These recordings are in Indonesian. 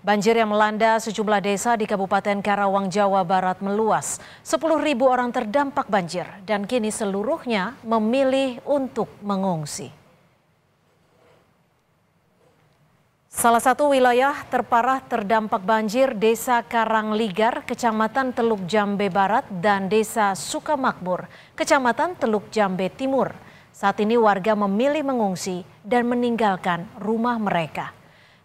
Banjir yang melanda sejumlah desa di Kabupaten Karawang, Jawa Barat meluas. 10.000 orang terdampak banjir dan kini seluruhnya memilih untuk mengungsi. Salah satu wilayah terparah terdampak banjir Desa Karangligar, Kecamatan Teluk Jambe Barat dan Desa Sukamakmur, Kecamatan Teluk Jambe Timur. Saat ini warga memilih mengungsi dan meninggalkan rumah mereka.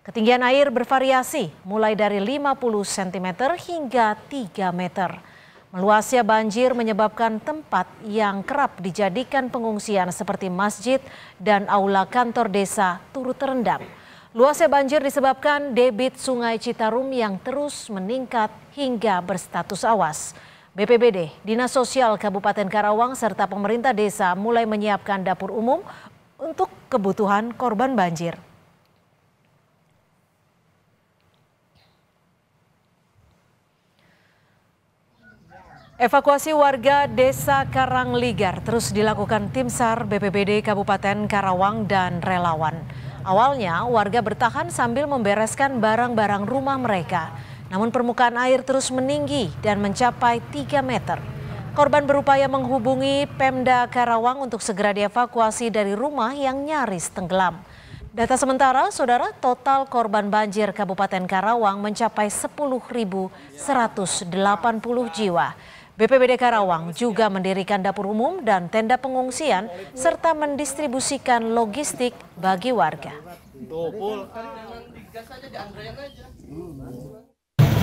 Ketinggian air bervariasi mulai dari 50 cm hingga 3 meter. Meluasnya banjir menyebabkan tempat yang kerap dijadikan pengungsian seperti masjid dan aula kantor desa turut terendam. Luasnya banjir disebabkan debit Sungai Citarum yang terus meningkat hingga berstatus awas. BPBD, Dinas Sosial Kabupaten Karawang serta pemerintah desa mulai menyiapkan dapur umum untuk kebutuhan korban banjir. Evakuasi warga Desa Karangligar terus dilakukan tim SAR BPBD Kabupaten Karawang dan relawan. Awalnya warga bertahan sambil membereskan barang-barang rumah mereka. Namun permukaan air terus meninggi dan mencapai 3 meter. Korban berupaya menghubungi Pemda Karawang untuk segera dievakuasi dari rumah yang nyaris tenggelam. Data sementara, saudara, total korban banjir Kabupaten Karawang mencapai 10.180 jiwa. BPBD Karawang juga mendirikan dapur umum dan tenda pengungsian serta mendistribusikan logistik bagi warga.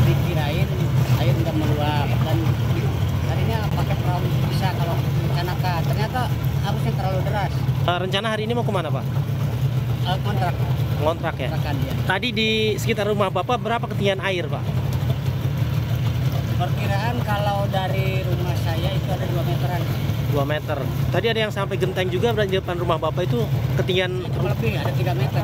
Dikirain air nggak meluap dan tadinya pakai perahu bisa kalau rencanakan, ternyata arusnya terlalu deras. Rencana hari ini mau kemana, Pak? Kontrak. Ngontrak ya? Dia. Tadi di sekitar rumah Bapak berapa ketinggian air, Pak? Perkiraan kalau dari rumah saya itu ada 2 meteran. 2 meter. Tadi ada yang sampai genteng juga di depan rumah Bapak itu ketinggian lebih, ada 3 meter.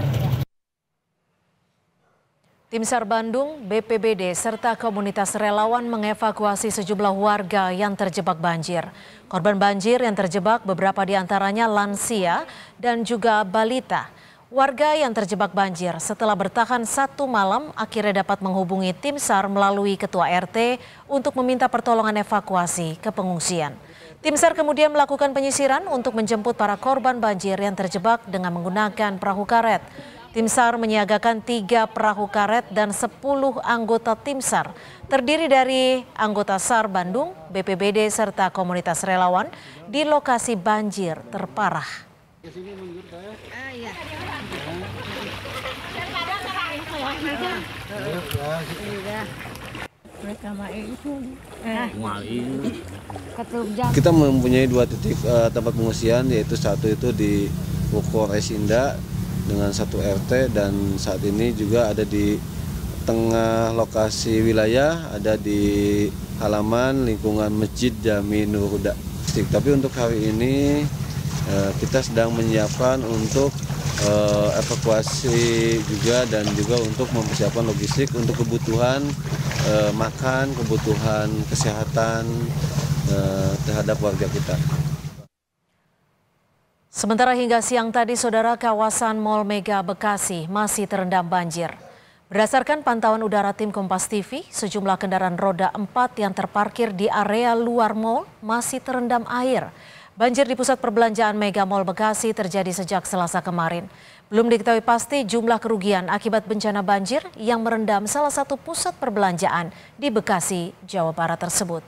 Tim SAR Bandung, BPBD, serta komunitas relawan mengevakuasi sejumlah warga yang terjebak banjir. Korban banjir yang terjebak beberapa diantaranya lansia dan juga balita. Warga yang terjebak banjir setelah bertahan 1 malam akhirnya dapat menghubungi tim SAR melalui Ketua RT untuk meminta pertolongan evakuasi ke pengungsian. Tim SAR kemudian melakukan penyisiran untuk menjemput para korban banjir yang terjebak dengan menggunakan perahu karet. Tim SAR menyiagakan 3 perahu karet dan 10 anggota tim SAR. Terdiri dari anggota SAR Bandung, BPBD, serta komunitas relawan di lokasi banjir terparah. Kita mempunyai 2 titik tempat pengungsian, yaitu satu itu di Wokor Esinda dengan 1 RT dan saat ini juga ada di tengah lokasi wilayah, ada di halaman lingkungan Masjid Jami Nur Huda. Tapi untuk hari ini kita sedang menyiapkan untuk evakuasi juga dan juga untuk mempersiapkan logistik untuk kebutuhan makan, kebutuhan kesehatan terhadap warga kita. Sementara hingga siang tadi, saudara, kawasan Mall Mega Bekasi masih terendam banjir. Berdasarkan pantauan udara tim Kompas TV, sejumlah kendaraan roda 4 yang terparkir di area luar mall masih terendam air. Banjir di pusat perbelanjaan Mega Mall Bekasi terjadi sejak Selasa kemarin. Belum diketahui pasti jumlah kerugian akibat bencana banjir yang merendam salah satu pusat perbelanjaan di Bekasi, Jawa Barat tersebut.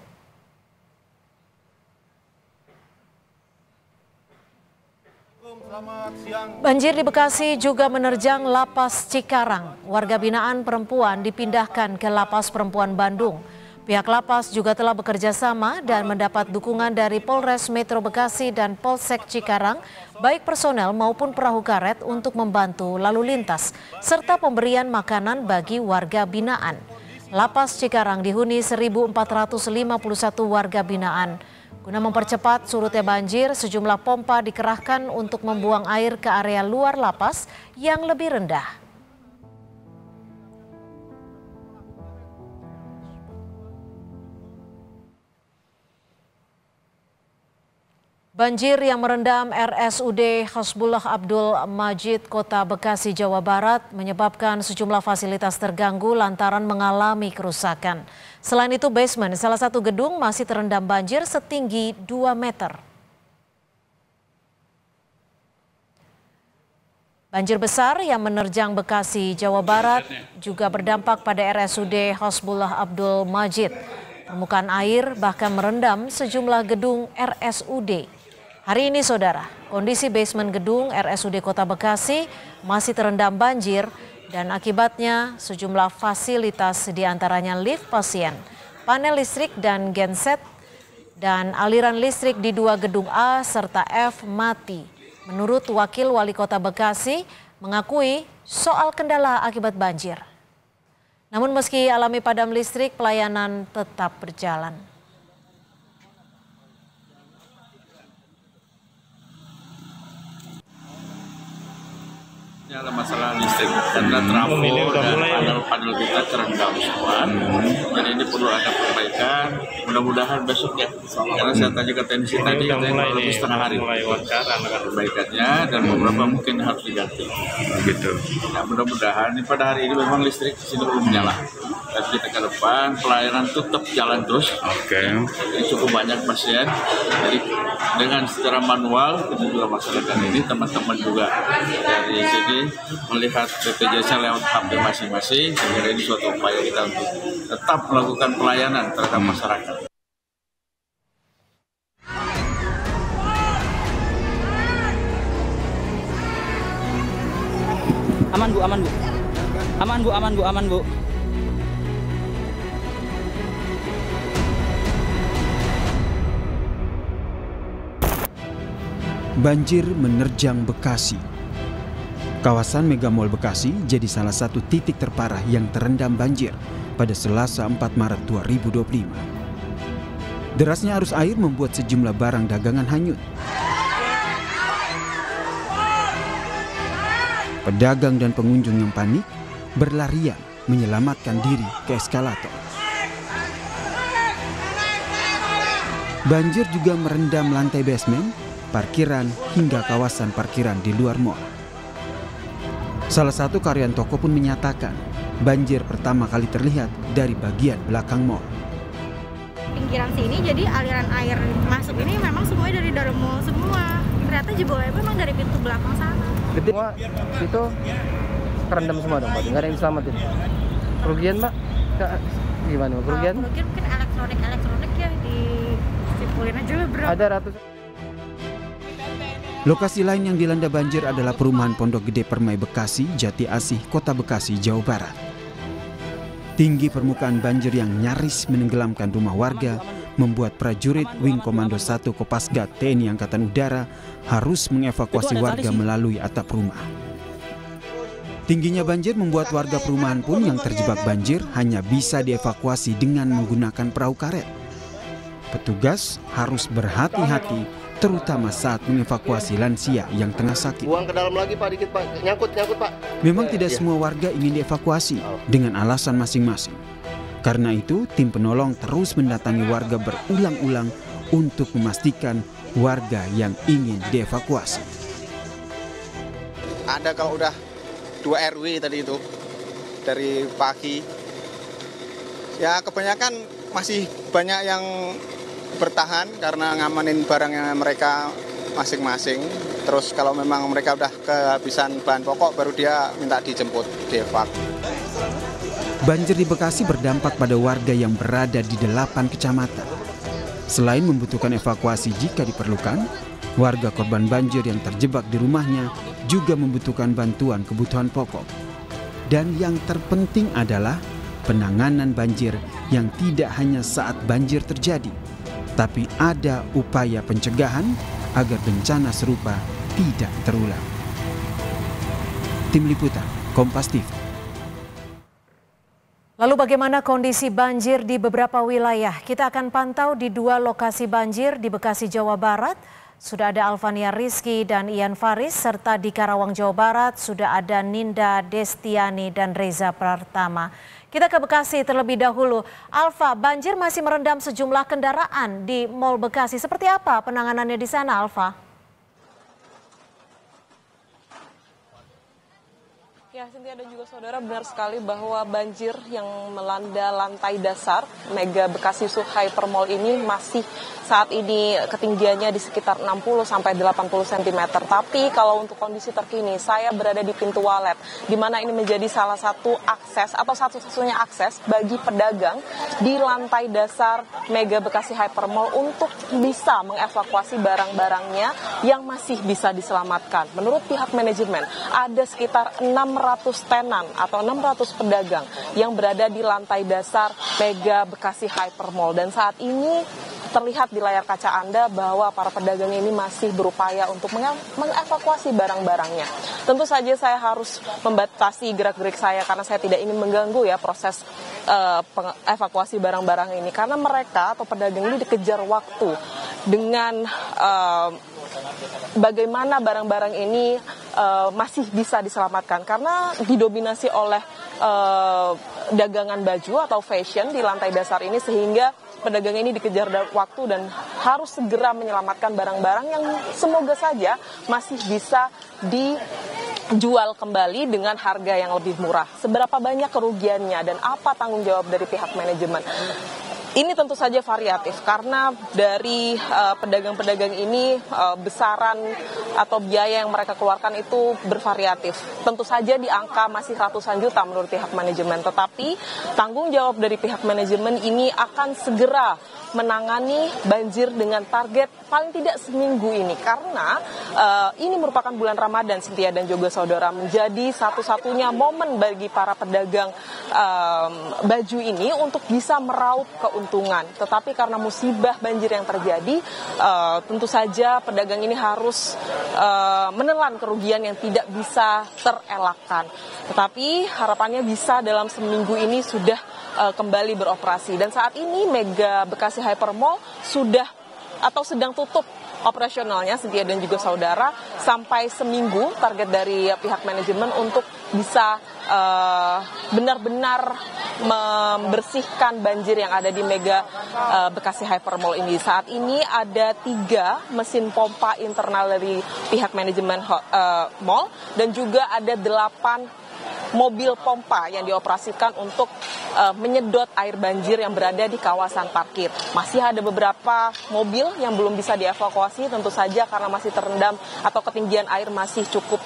Banjir di Bekasi juga menerjang Lapas Cikarang. Warga binaan perempuan dipindahkan ke Lapas Perempuan Bandung. Pihak lapas juga telah bekerja sama dan mendapat dukungan dari Polres Metro Bekasi dan Polsek Cikarang, baik personel maupun perahu karet untuk membantu lalu lintas, serta pemberian makanan bagi warga binaan. Lapas Cikarang dihuni 1.451 warga binaan. Guna mempercepat surutnya banjir, sejumlah pompa dikerahkan untuk membuang air ke area luar lapas yang lebih rendah. Banjir yang merendam RSUD Hasbullah Abdul Majid, Kota Bekasi, Jawa Barat menyebabkan sejumlah fasilitas terganggu lantaran mengalami kerusakan. Selain itu, basement salah satu gedung masih terendam banjir setinggi 2 meter. Banjir besar yang menerjang Bekasi, Jawa Barat juga berdampak pada RSUD Hasbullah Abdul Majid. Permukaan air bahkan merendam sejumlah gedung RSUD. Hari ini, saudara, kondisi basement gedung RSUD Kota Bekasi masih terendam banjir dan akibatnya sejumlah fasilitas diantaranya lift pasien, panel listrik dan genset, dan aliran listrik di 2 gedung A serta F mati. Menurut Wakil Wali Kota Bekasi mengakui soal kendala akibat banjir. Namun meski alami padam listrik, pelayanan tetap berjalan. Ada masalah listrik karena trafo dan panel-panel kita terendam semua. Dan ini perlu ada perbaikan. Mudah-mudahan besok ya. Karena saya tanya ke teknisi tadi katanya lebih setengah hari perbaikannya dan beberapa mungkin harus diganti. Gitu. Ya, mudah-mudahan pada hari ini memang listrik sini belum menyala. Dan kita ke depan pelayanan tetap jalan terus. Jadi cukup banyak pasien. Jadi dengan secara manual kita juga masyarakat ini teman-teman juga dari sini melihat BPJS lewat HP masing-masing. Sehingga ini suatu upaya kita untuk tetap melakukan pelayanan terhadap masyarakat. Aman Bu, aman Bu. Aman Bu, aman Bu, aman Bu. Banjir menerjang Bekasi. Kawasan Mega Mall Bekasi jadi salah satu titik terparah yang terendam banjir pada Selasa 4 Maret 2025. Derasnya arus air membuat sejumlah barang dagangan hanyut. Pedagang dan pengunjung yang panik berlarian menyelamatkan diri ke eskalator. Banjir juga merendam lantai basement, parkiran hingga kawasan parkiran di luar mall. Salah satu karyawan toko pun menyatakan banjir pertama kali terlihat dari bagian belakang mall. Pinggiran sini jadi aliran air masuk ini memang semuanya dari dalam mall semua. Ternyata jebolnya memang dari pintu belakang sana. Semua itu kerendam semua dong Pak, nggak ada yang diselamatin. Kerugian Pak? Gimana Pak? Kerugian mungkin elektronik ya disimpulin aja lah berapa. Ada ratusan. Lokasi lain yang dilanda banjir adalah perumahan Pondok Gede Permai Bekasi, Jati Asih, Kota Bekasi, Jawa Barat. Tinggi permukaan banjir yang nyaris menenggelamkan rumah warga membuat prajurit Wing Komando 1 Kopasgat TNI Angkatan Udara harus mengevakuasi warga melalui atap rumah. Tingginya banjir membuat warga perumahan pun yang terjebak banjir hanya bisa dievakuasi dengan menggunakan perahu karet. Petugas harus berhati-hati terutama saat mengevakuasi lansia yang tengah sakit. Buang ke dalam lagi Pak, dikit Pak. Nyangkut Pak. Memang tidak semua warga ingin dievakuasi dengan alasan masing-masing. Karena itu, tim penolong terus mendatangi warga berulang-ulang untuk memastikan warga yang ingin dievakuasi. Ada kalau udah 2 RW tadi itu dari pagi. Ya kebanyakan masih banyak yang bertahan karena ngamanin barangnya mereka masing-masing. Terus kalau memang mereka udah kehabisan bahan pokok baru dia minta dijemput, dievak. Banjir di Bekasi berdampak pada warga yang berada di 8 kecamatan. Selain membutuhkan evakuasi jika diperlukan, warga korban banjir yang terjebak di rumahnya juga membutuhkan bantuan kebutuhan pokok. Dan yang terpenting adalah penanganan banjir yang tidak hanya saat banjir terjadi, tapi ada upaya pencegahan agar bencana serupa tidak terulang. Tim Liputan, Kompas TV. Lalu bagaimana kondisi banjir di beberapa wilayah? Kita akan pantau di 2 lokasi banjir di Bekasi, Jawa Barat. Sudah ada Alvania Rizky dan Ian Faris, serta di Karawang, Jawa Barat sudah ada Ninda Destiani dan Reza Pratama. Kita ke Bekasi terlebih dahulu. Alfa, banjir masih merendam sejumlah kendaraan di Mall Bekasi. Seperti apa penanganannya di sana, Alfa? Ya, Cynthia dan juga saudara, benar sekali bahwa banjir yang melanda lantai dasar Mega Bekasi Hypermall ini masih saat ini ketinggiannya di sekitar 60 sampai 80 cm. Tapi kalau untuk kondisi terkini, saya berada di pintu walet, di mana ini menjadi salah satu akses atau satu-satunya akses bagi pedagang di lantai dasar Mega Bekasi Hypermall untuk bisa mengevakuasi barang-barangnya yang masih bisa diselamatkan. Menurut pihak manajemen, ada sekitar 600 tenan atau 600 pedagang yang berada di lantai dasar Mega Bekasi Hypermall. Dan saat ini terlihat di layar kaca Anda bahwa para pedagang ini masih berupaya untuk mengevakuasi barang-barangnya. Tentu saja saya harus membatasi gerak-gerik saya karena saya tidak ingin mengganggu ya proses evakuasi barang-barang ini. Karena mereka atau pedagang ini dikejar waktu dengan bagaimana barang-barang ini masih bisa diselamatkan. Karena didominasi oleh dagangan baju atau fashion di lantai dasar ini, sehingga pedagang ini dikejar waktu dan harus segera menyelamatkan barang-barang yang semoga saja masih bisa dijual kembali dengan harga yang lebih murah. Seberapa banyak kerugiannya dan apa tanggung jawab dari pihak manajemen? Ini tentu saja variatif karena dari pedagang-pedagang ini besaran atau biaya yang mereka keluarkan itu bervariatif. Tentu saja di angka masih ratusan juta menurut pihak manajemen. Tetapi tanggung jawab dari pihak manajemen ini akan segera menangani banjir dengan target paling tidak seminggu ini. Karena ini merupakan bulan Ramadan, Cynthia dan juga saudara, menjadi satu-satunya momen bagi para pedagang baju ini untuk bisa meraup keuntungan. Tetapi karena musibah banjir yang terjadi, tentu saja pedagang ini harus menelan kerugian yang tidak bisa terelakkan. Tetapi harapannya bisa dalam seminggu ini sudah kembali beroperasi. Dan saat ini Mega Bekasi Hypermall sudah atau sedang tutup operasionalnya, Cynthia dan juga saudara, sampai seminggu target dari pihak manajemen untuk bisa benar-benar membersihkan banjir yang ada di Mega Bekasi Hypermall ini. Saat ini ada 3 mesin pompa internal dari pihak manajemen mall dan juga ada 8 mobil pompa yang dioperasikan untuk menyedot air banjir yang berada di kawasan parkir. Masih ada beberapa mobil yang belum bisa dievakuasi, tentu saja karena masih terendam atau ketinggian air masih cukup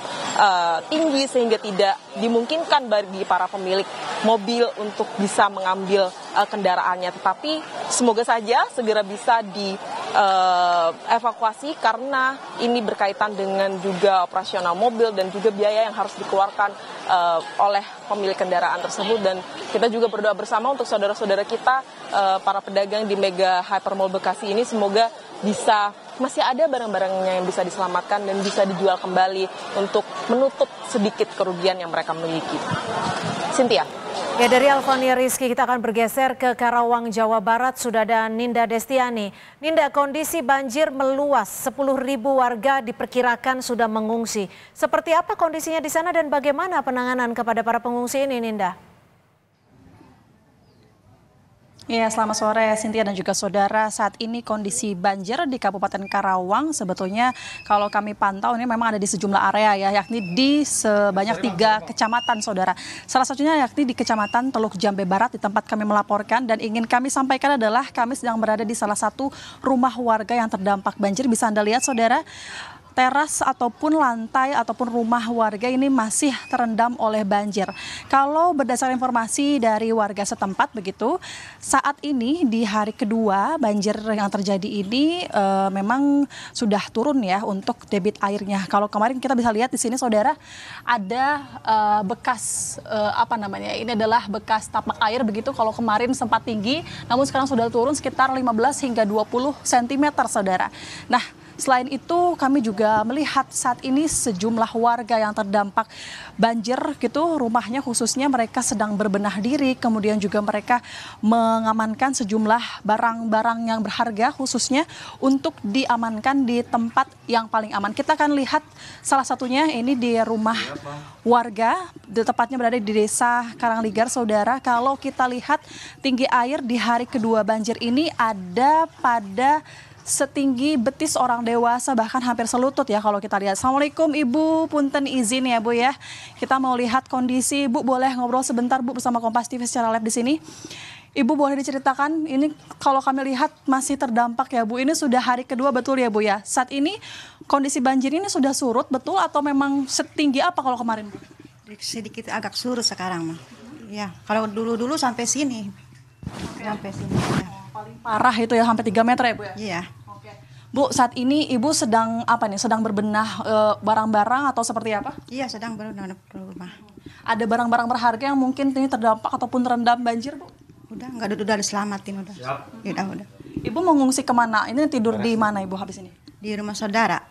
tinggi sehingga tidak dimungkinkan bagi para pemilik mobil untuk bisa mengambil kendaraannya. Tetapi semoga saja segera bisa dievakuasi karena ini berkaitan dengan juga operasional mobil dan juga biaya yang harus dikeluarkan oleh pemilik kendaraan tersebut. Dan kita juga berdoa bersama untuk saudara-saudara kita, para pedagang di Mega Hypermall Bekasi ini, semoga masih ada barang-barangnya yang bisa diselamatkan dan bisa dijual kembali untuk menutup sedikit kerugian yang mereka miliki. Cynthia. Ya, dari Alfania Rizky kita akan bergeser ke Karawang, Jawa Barat. Sudah ada Ninda Destiani. Ninda, kondisi banjir meluas, 10.000 warga diperkirakan sudah mengungsi. Seperti apa kondisinya di sana dan bagaimana penanganan kepada para pengungsi ini, Ninda? Ya, selamat sore Cynthia dan juga saudara. Saat ini kondisi banjir di Kabupaten Karawang sebetulnya kalau kami pantau ini memang ada di sejumlah area ya, yakni di sebanyak 3 kecamatan saudara. Salah satunya yakni di Kecamatan Teluk Jambe Barat, di tempat kami melaporkan, dan ingin kami sampaikan adalah kami sedang berada di salah satu rumah warga yang terdampak banjir. Bisa Anda lihat saudara, teras ataupun lantai ataupun rumah warga ini masih terendam oleh banjir. Kalau berdasarkan informasi dari warga setempat begitu, saat ini di hari kedua banjir yang terjadi ini memang sudah turun ya untuk debit airnya. Kalau kemarin kita bisa lihat di sini saudara, ada bekas ini adalah bekas tapak air begitu. Kalau kemarin sempat tinggi, namun sekarang sudah turun sekitar 15 hingga 20 cm saudara. Nah, Selain itu kami juga melihat saat ini sejumlah warga yang terdampak banjir gitu, rumahnya khususnya mereka sedang berbenah diri, kemudian juga mereka mengamankan sejumlah barang-barang yang berharga khususnya untuk diamankan di tempat yang paling aman. Kita akan lihat salah satunya ini di rumah warga, tepatnya berada di Desa Karangligar, saudara. Kalau kita lihat tinggi air di hari kedua banjir ini ada pada setinggi betis orang dewasa, bahkan hampir selutut ya kalau kita lihat. Assalamualaikum Ibu, punten izin ya Bu ya. Kita mau lihat kondisi, Bu boleh ngobrol sebentar Bu bersama Kompas TV secara live di sini. Ibu boleh diceritakan, ini kalau kami lihat masih terdampak ya Bu, ini sudah hari kedua betul ya Bu ya. Saat ini kondisi banjir ini sudah surut betul atau memang setinggi apa kalau kemarin Bu? Sedikit agak surut sekarang mah. Ya, kalau dulu-dulu sampai sini. Sampai sini ya. Paling parah itu ya sampai 3 meter ya Bu ya? Iya. Bu, saat ini Ibu sedang apa nih? Sedang berbenah barang-barang atau seperti apa? Iya, sedang berbenah rumah. Ada barang-barang berharga yang mungkin ini terdampak ataupun terendam banjir, Bu? Udah diselamatin udah. Udah. Ibu mengungsi kemana? Ini tidur di mana Ibu habis ini? Di rumah saudara.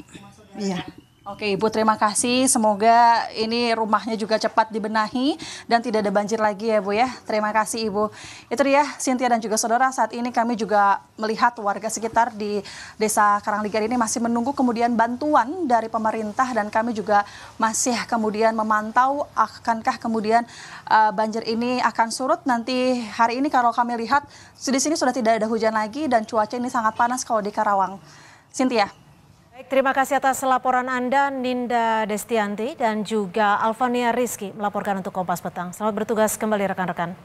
Iya. Oke Ibu, terima kasih. Semoga ini rumahnya juga cepat dibenahi dan tidak ada banjir lagi ya Bu ya. Terima kasih Ibu. Itu dia Cynthia dan juga saudara, saat ini kami juga melihat warga sekitar di Desa Karangligar ini masih menunggu kemudian bantuan dari pemerintah, dan kami juga masih kemudian memantau akankah kemudian banjir ini akan surut nanti hari ini. Kalau kami lihat di sini sudah tidak ada hujan lagi dan cuaca ini sangat panas kalau di Karawang. Cynthia. Baik, terima kasih atas laporan Anda, Ninda Destianti, dan juga Alvania Rizky melaporkan untuk Kompas Petang. Selamat bertugas kembali rekan-rekan.